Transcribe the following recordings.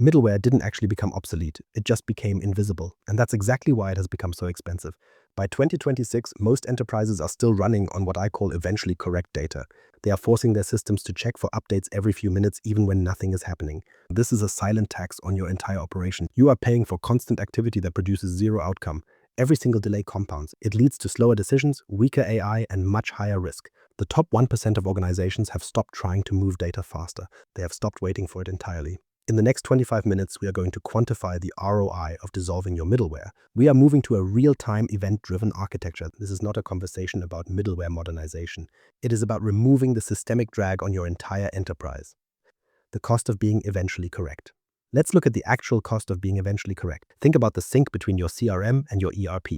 Middleware didn't actually become obsolete, it just became invisible, and that's exactly why it has become so expensive. By 2026, most enterprises are still running on what I call eventually correct data. They are forcing their systems to check for updates every few minutes even when nothing is happening. This is a silent tax on your entire operation. You are paying for constant activity that produces zero outcome. Every single delay compounds. It leads to slower decisions, weaker AI, and much higher risk. The top 1% of organizations have stopped trying to move data faster. They have stopped waiting for it entirely. In the next 25 minutes, we are going to quantify the ROI of dissolving your middleware. We are moving to a real-time event-driven architecture. This is not a conversation about middleware modernization. It is about removing the systemic drag on your entire enterprise. The cost of being eventually correct. Let's look at the actual cost of being eventually correct. Think about the sync between your CRM and your ERP.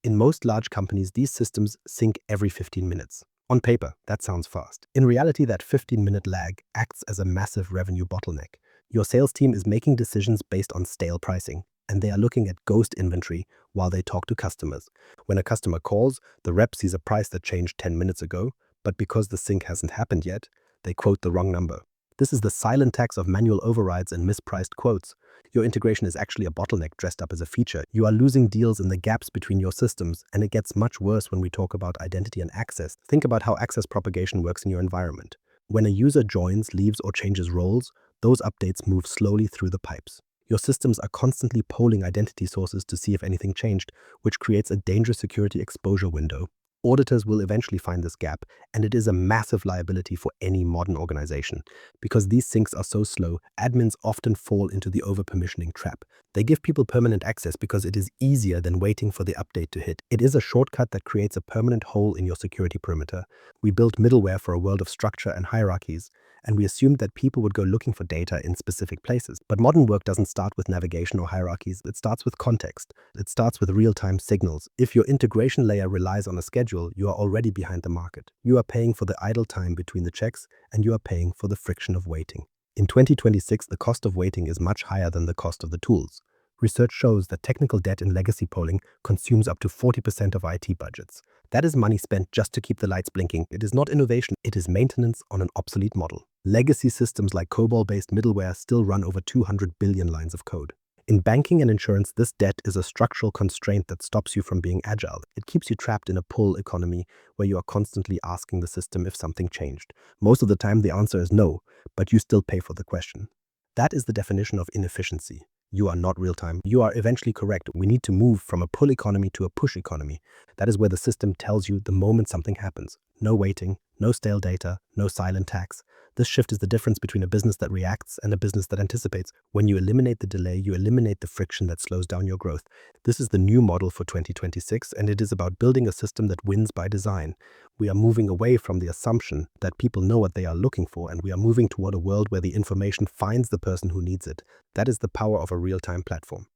In most large companies, these systems sync every 15 minutes. On paper, that sounds fast. In reality, that 15-minute lag acts as a massive revenue bottleneck. Your sales team is making decisions based on stale pricing, and they are looking at ghost inventory while they talk to customers. When a customer calls, the rep sees a price that changed 10 minutes ago, but because the sync hasn't happened yet, they quote the wrong number. This is the silent tax of manual overrides and mispriced quotes. Your integration is actually a bottleneck dressed up as a feature. You are losing deals in the gaps between your systems, and it gets much worse when we talk about identity and access. Think about how access propagation works in your environment. When a user joins, leaves, or changes roles, those updates move slowly through the pipes. Your systems are constantly polling identity sources to see if anything changed, which creates a dangerous security exposure window. Auditors will eventually find this gap, and it is a massive liability for any modern organization. Because these syncs are so slow, admins often fall into the over-permissioning trap. They give people permanent access because it is easier than waiting for the update to hit. It is a shortcut that creates a permanent hole in your security perimeter. We built middleware for a world of structure and hierarchies, and we assumed that people would go looking for data in specific places. But modern work doesn't start with navigation or hierarchies, it starts with context. It starts with real-time signals. If your integration layer relies on a schedule, you are already behind the market. You are paying for the idle time between the checks, and you are paying for the friction of waiting. In 2026, the cost of waiting is much higher than the cost of the tools. Research shows that technical debt in legacy polling consumes up to 40% of IT budgets. That is money spent just to keep the lights blinking. It is not innovation, it is maintenance on an obsolete model. Legacy systems like COBOL-based middleware still run over 200 billion lines of code. In banking and insurance, this debt is a structural constraint that stops you from being agile. It keeps you trapped in a pull economy where you are constantly asking the system if something changed. Most of the time, the answer is no, but you still pay for the question. That is the definition of inefficiency. You are not real-time. You are eventually correct. We need to move from a pull economy to a push economy. That is where the system tells you the moment something happens. No waiting, no stale data, no silent tax. This shift is the difference between a business that reacts and a business that anticipates. When you eliminate the delay, you eliminate the friction that slows down your growth. This is the new model for 2026, and it is about building a system that wins by design. We are moving away from the assumption that people know what they are looking for, and we are moving toward a world where the information finds the person who needs it. That is the power of a real-time platform.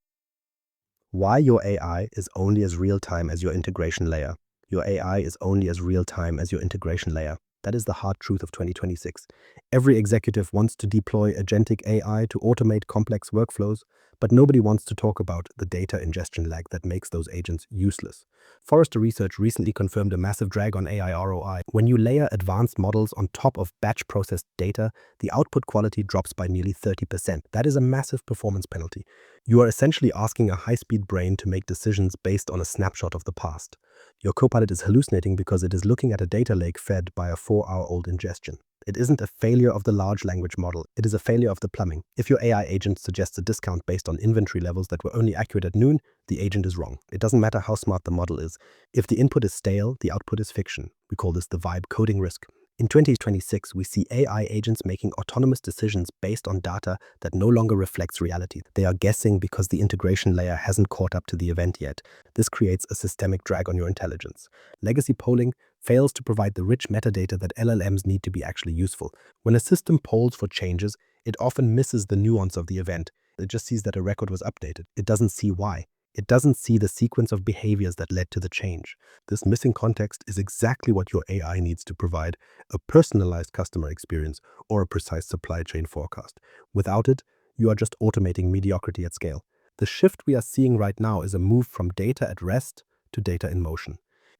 Why your AI is only as real-time as your integration layer. Your AI is only as real-time as your integration layer. That is the hard truth of 2026. Every executive wants to deploy agentic AI to automate complex workflows, but nobody wants to talk about the data ingestion lag that makes those agents useless. Forrester Research recently confirmed a massive drag on AI ROI. When you layer advanced models on top of batch processed data, the output quality drops by nearly 30%. That is a massive performance penalty. You are essentially asking a high-speed brain to make decisions based on a snapshot of the past. Your copilot is hallucinating because it is looking at a data lake fed by a 4-hour-old ingestion. It isn't a failure of the large language model, it is a failure of the plumbing. If your AI agent suggests a discount based on inventory levels that were only accurate at noon, the agent is wrong. It doesn't matter how smart the model is. If the input is stale, the output is fiction. We call this the vibe coding risk. In 2026, we see AI agents making autonomous decisions based on data that no longer reflects reality. They are guessing because the integration layer hasn't caught up to the event yet. This creates a systemic drag on your intelligence. Legacy polling fails to provide the rich metadata that LLMs need to be actually useful. When a system polls for changes, it often misses the nuance of the event. It just sees that a record was updated. It doesn't see why. It doesn't see the sequence of behaviors that led to the change. This missing context is exactly what your AI needs to provide: a personalized customer experience or a precise supply chain forecast. Without it, you are just automating mediocrity at scale. The shift we are seeing right now is a move from data at rest to data in motion.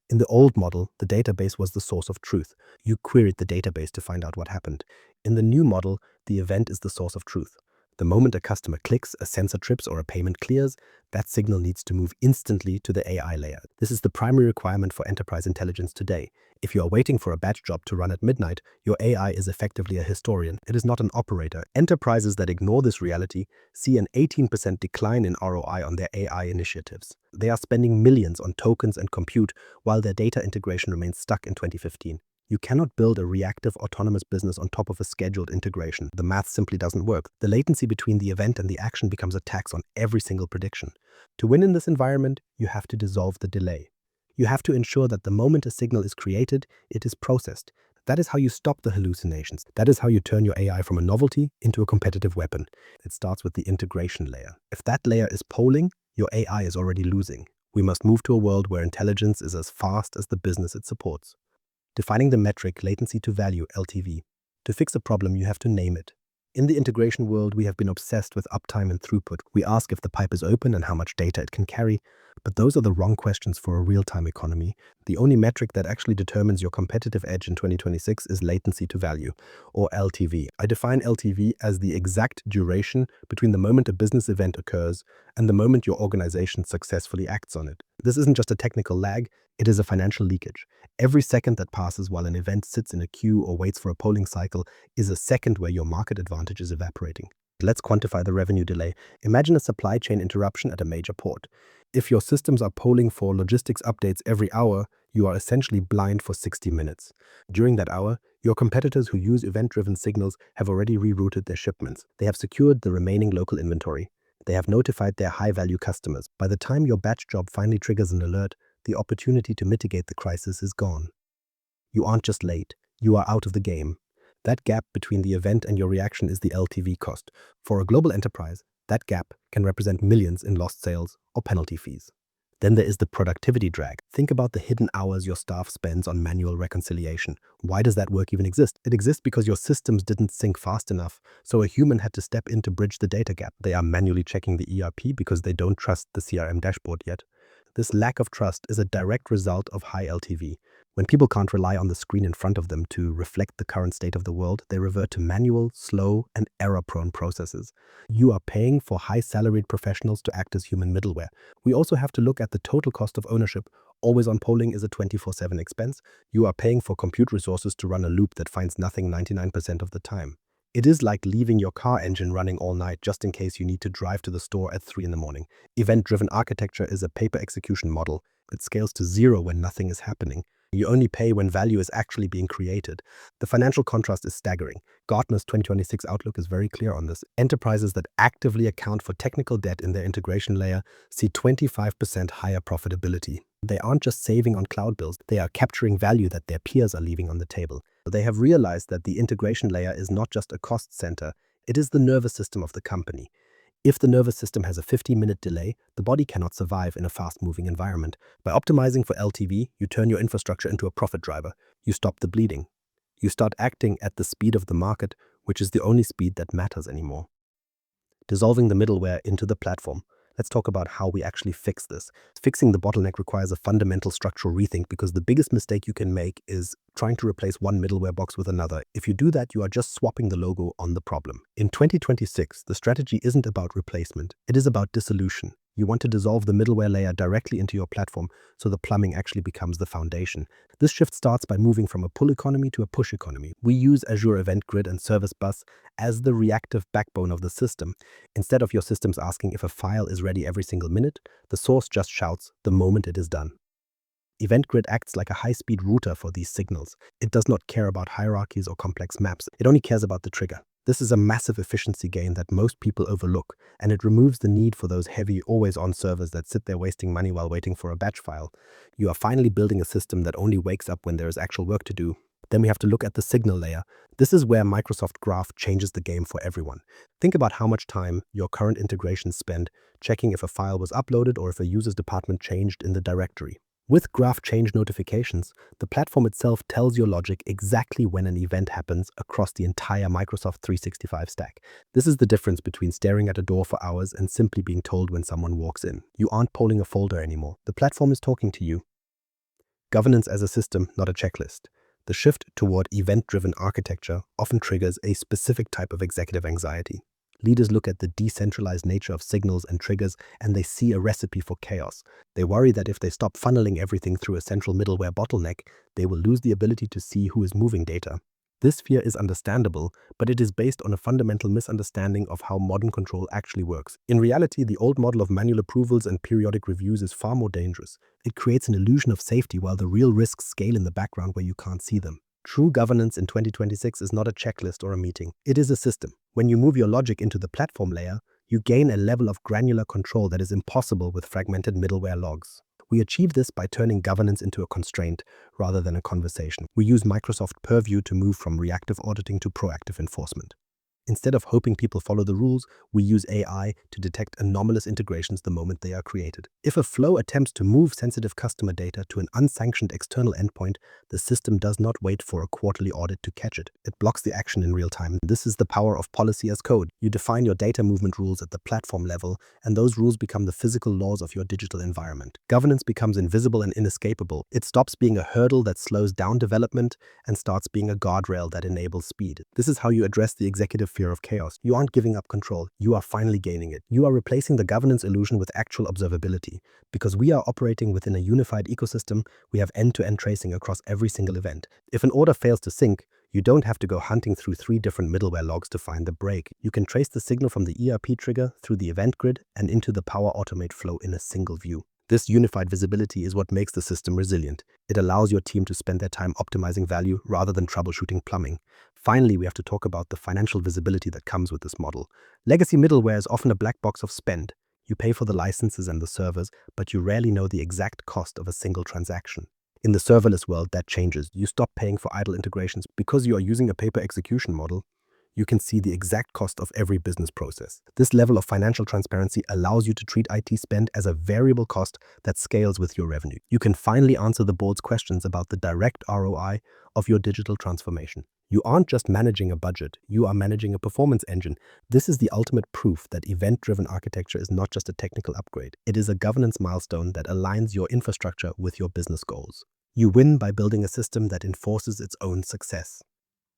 In the old model, the database was the source of truth. You queried the database to find out what happened. In the new model, the event is the source of truth. The moment a customer clicks, a sensor trips, or a payment clears, that signal needs to move instantly to the AI layer. This is the primary requirement for enterprise intelligence today. If you are waiting for a batch job to run at midnight, your AI is effectively a historian. It is not an operator. Enterprises that ignore this reality see an 18% decline in ROI on their AI initiatives. They are spending millions on tokens and compute while their data integration remains stuck in 2015. You cannot build a reactive autonomous business on top of a scheduled integration. The math simply doesn't work. The latency between the event and the action becomes a tax on every single prediction. To win in this environment, you have to dissolve the delay. You have to ensure that the moment a signal is created, it is processed. That is how you stop the hallucinations. That is how you turn your AI from a novelty into a competitive weapon. It starts with the integration layer. If that layer is polling, your AI is already losing. We must move to a world where intelligence is as fast as the business it supports. Defining the metric latency to value (LTV). To fix a problem, you have to name it. In the integration world, we have been obsessed with uptime and throughput. We ask if the pipe is open and how much data it can carry, but those are the wrong questions for a real-time economy. The only metric that actually determines your competitive edge in 2026 is latency to value, or LTV. I define LTV as the exact duration between the moment a business event occurs and the moment your organization successfully acts on it. This isn't just a technical lag, it is a financial leakage. Every second that passes while an event sits in a queue or waits for a polling cycle is a second where your market advantage is evaporating. Let's quantify the revenue delay. Imagine a supply chain interruption at a major port. If your systems are polling for logistics updates every hour, you are essentially blind for 60 minutes. During that hour, your competitors who use event-driven signals have already rerouted their shipments. They have secured the remaining local inventory. They have notified their high-value customers. By the time your batch job finally triggers an alert, the opportunity to mitigate the crisis is gone. You aren't just late, you are out of the game. That gap between the event and your reaction is the LTV cost. For a global enterprise, that gap can represent millions in lost sales or penalty fees. Then there is the productivity drag. Think about the hidden hours your staff spends on manual reconciliation. Why does that work even exist? It exists because your systems didn't sync fast enough, so a human had to step in to bridge the data gap. They are manually checking the ERP because they don't trust the CRM dashboard yet. This lack of trust is a direct result of high LTV. When people can't rely on the screen in front of them to reflect the current state of the world, they revert to manual, slow, and error-prone processes. You are paying for high-salaried professionals to act as human middleware. We also have to look at the total cost of ownership. Always-on polling is a 24/7 expense. You are paying for compute resources to run a loop that finds nothing 99% of the time. It is like leaving your car engine running all night just in case you need to drive to the store at 3 in the morning. Event-driven architecture is a pay-per execution model. It scales to zero when nothing is happening. You only pay when value is actually being created. The financial contrast is staggering. Gartner's 2026 outlook is very clear on this. Enterprises that actively account for technical debt in their integration layer see 25% higher profitability. They aren't just saving on cloud bills, they are capturing value that their peers are leaving on the table. They have realized that the integration layer is not just a cost center, it is the nervous system of the company. If the nervous system has a 50-minute delay, the body cannot survive in a fast-moving environment. By optimizing for LTV, you turn your infrastructure into a profit driver. You stop the bleeding. You start acting at the speed of the market, which is the only speed that matters anymore. Dissolving the middleware into the platform. Let's talk about how we actually fix this. Fixing the bottleneck requires a fundamental structural rethink because the biggest mistake you can make is trying to replace one middleware box with another. If you do that, you are just swapping the logo on the problem. In 2026, the strategy isn't about replacement. It is about dissolution. You want to dissolve the middleware layer directly into your platform so the plumbing actually becomes the foundation. This shift starts by moving from a pull economy to a push economy. We use Azure Event Grid and Service Bus as the reactive backbone of the system. Instead of your systems asking if a file is ready every single minute, the source just shouts the moment it is done. Event Grid acts like a high-speed router for these signals. It does not care about hierarchies or complex maps. It only cares about the trigger. This is a massive efficiency gain that most people overlook, and it removes the need for those heavy, always-on servers that sit there wasting money while waiting for a batch file. You are finally building a system that only wakes up when there is actual work to do. Then we have to look at the signal layer. This is where Microsoft Graph changes the game for everyone. Think about how much time your current integrations spend checking if a file was uploaded or if a user's department changed in the directory. With Graph change notifications, the platform itself tells your logic exactly when an event happens across the entire Microsoft 365 stack. This is the difference between staring at a door for hours and simply being told when someone walks in. You aren't polling a folder anymore. The platform is talking to you. Governance as a system, not a checklist. The shift toward event-driven architecture often triggers a specific type of executive anxiety. Leaders look at the decentralized nature of signals and triggers, and they see a recipe for chaos. They worry that if they stop funneling everything through a central middleware bottleneck, they will lose the ability to see who is moving data. This fear is understandable, but it is based on a fundamental misunderstanding of how modern control actually works. In reality, the old model of manual approvals and periodic reviews is far more dangerous. It creates an illusion of safety while the real risks scale in the background where you can't see them. True governance in 2026 is not a checklist or a meeting. It is a system. When you move your logic into the platform layer, you gain a level of granular control that is impossible with fragmented middleware logs. We achieve this by turning governance into a constraint rather than a conversation. We use Microsoft Purview to move from reactive auditing to proactive enforcement. Instead of hoping people follow the rules, we use AI to detect anomalous integrations the moment they are created. If a flow attempts to move sensitive customer data to an unsanctioned external endpoint, the system does not wait for a quarterly audit to catch it. It blocks the action in real time. This is the power of policy as code. You define your data movement rules at the platform level, and those rules become the physical laws of your digital environment. Governance becomes invisible and inescapable. It stops being a hurdle that slows down development and starts being a guardrail that enables speed. This is how you address the executive fear of chaos. You aren't giving up control, you are finally gaining it. You are replacing the governance illusion with actual observability. Because we are operating within a unified ecosystem, we have end-to-end tracing across every single event. If an order fails to sync, you don't have to go hunting through 3 different middleware logs to find the break. You can trace the signal from the ERP trigger through the event grid and into the Power Automate flow in a single view. This unified visibility is what makes the system resilient. It allows your team to spend their time optimizing value rather than troubleshooting plumbing. Finally, we have to talk about the financial visibility that comes with this model. Legacy middleware is often a black box of spend. You pay for the licenses and the servers, but you rarely know the exact cost of a single transaction. In the serverless world, that changes. You stop paying for idle integrations because you are using a pay-per execution model. You can see the exact cost of every business process. This level of financial transparency allows you to treat IT spend as a variable cost that scales with your revenue. You can finally answer the board's questions about the direct ROI of your digital transformation. You aren't just managing a budget, you are managing a performance engine. This is the ultimate proof that event-driven architecture is not just a technical upgrade. It is a governance milestone that aligns your infrastructure with your business goals. You win by building a system that enforces its own success.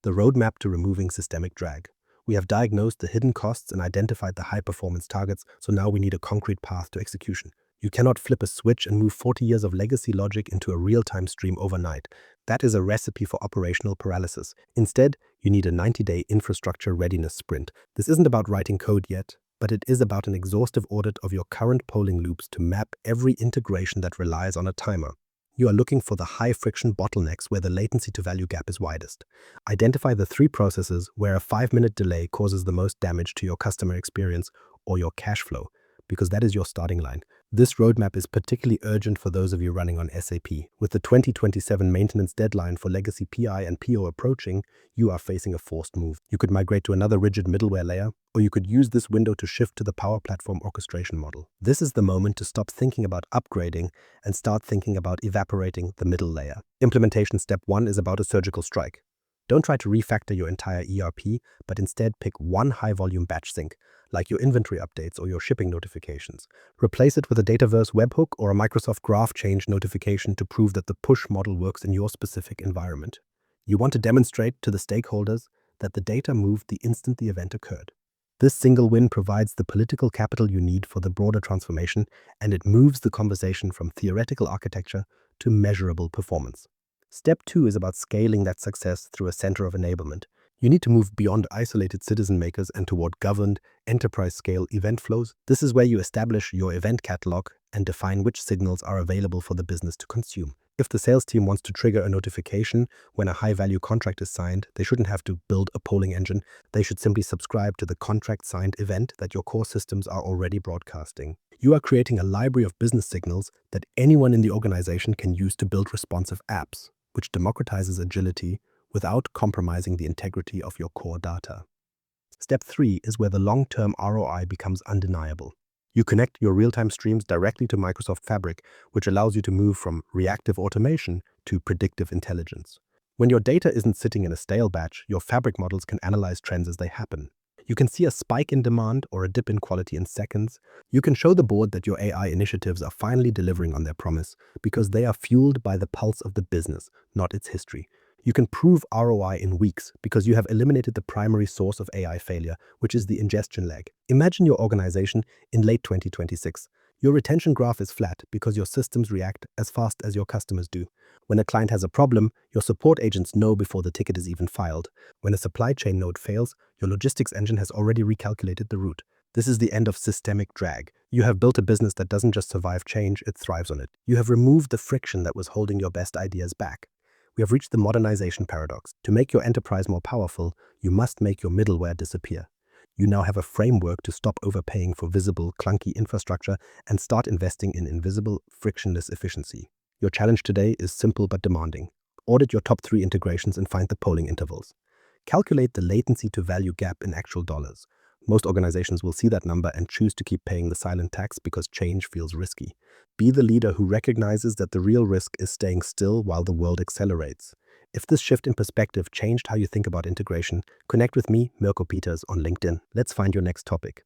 The roadmap to removing systemic drag. We have diagnosed the hidden costs and identified the high-performance targets, so now we need a concrete path to execution. You cannot flip a switch and move 40 years of legacy logic into a real-time stream overnight. That is a recipe for operational paralysis. Instead, you need a 90-day infrastructure readiness sprint. This isn't about writing code yet, but it is about an exhaustive audit of your current polling loops to map every integration that relies on a timer. You are looking for the high-friction bottlenecks where the latency-to-value gap is widest. Identify the 3 processes where a 5-minute delay causes the most damage to your customer experience or your cash flow, because that is your starting line. This roadmap is particularly urgent for those of you running on SAP. With the 2027 maintenance deadline for legacy PI and PO approaching, you are facing a forced move. You could migrate to another rigid middleware layer, or you could use this window to shift to the Power Platform orchestration model. This is the moment to stop thinking about upgrading and start thinking about evaporating the middle layer. Implementation step 1 is about a surgical strike. Don't try to refactor your entire ERP, but instead pick one high-volume batch sync, like your inventory updates or your shipping notifications. Replace it with a Dataverse webhook or a Microsoft Graph change notification to prove that the push model works in your specific environment. You want to demonstrate to the stakeholders that the data moved the instant the event occurred. This single win provides the political capital you need for the broader transformation, and it moves the conversation from theoretical architecture to measurable performance. Step 2 is about scaling that success through a center of enablement. You need to move beyond isolated citizen makers and toward governed, enterprise-scale event flows. This is where you establish your event catalog and define which signals are available for the business to consume. If the sales team wants to trigger a notification when a high-value contract is signed, they shouldn't have to build a polling engine. They should simply subscribe to the contract-signed event that your core systems are already broadcasting. You are creating a library of business signals that anyone in the organization can use to build responsive apps, which democratizes agility without compromising the integrity of your core data. Step 3 is where the long-term ROI becomes undeniable. You connect your real-time streams directly to Microsoft Fabric, which allows you to move from reactive automation to predictive intelligence. When your data isn't sitting in a stale batch, your Fabric models can analyze trends as they happen. You can see a spike in demand or a dip in quality in seconds. You can show the board that your AI initiatives are finally delivering on their promise because they are fueled by the pulse of the business, not its history. You can prove ROI in weeks because you have eliminated the primary source of AI failure, which is the ingestion lag. Imagine your organization in late 2026. Your retention graph is flat because your systems react as fast as your customers do. When a client has a problem, your support agents know before the ticket is even filed. When a supply chain node fails, your logistics engine has already recalculated the route. This is the end of systemic drag. You have built a business that doesn't just survive change, it thrives on it. You have removed the friction that was holding your best ideas back. We have reached the modernization paradox. To make your enterprise more powerful, you must make your middleware disappear. You now have a framework to stop overpaying for visible, clunky infrastructure and start investing in invisible, frictionless efficiency. Your challenge today is simple but demanding. Audit your top 3 integrations and find the polling intervals. Calculate the latency to value gap in actual dollars. Most organizations will see that number and choose to keep paying the silent tax because change feels risky. Be the leader who recognizes that the real risk is staying still while the world accelerates. If this shift in perspective changed how you think about integration, connect with me, Mirko Peters, on LinkedIn. Let's find your next topic.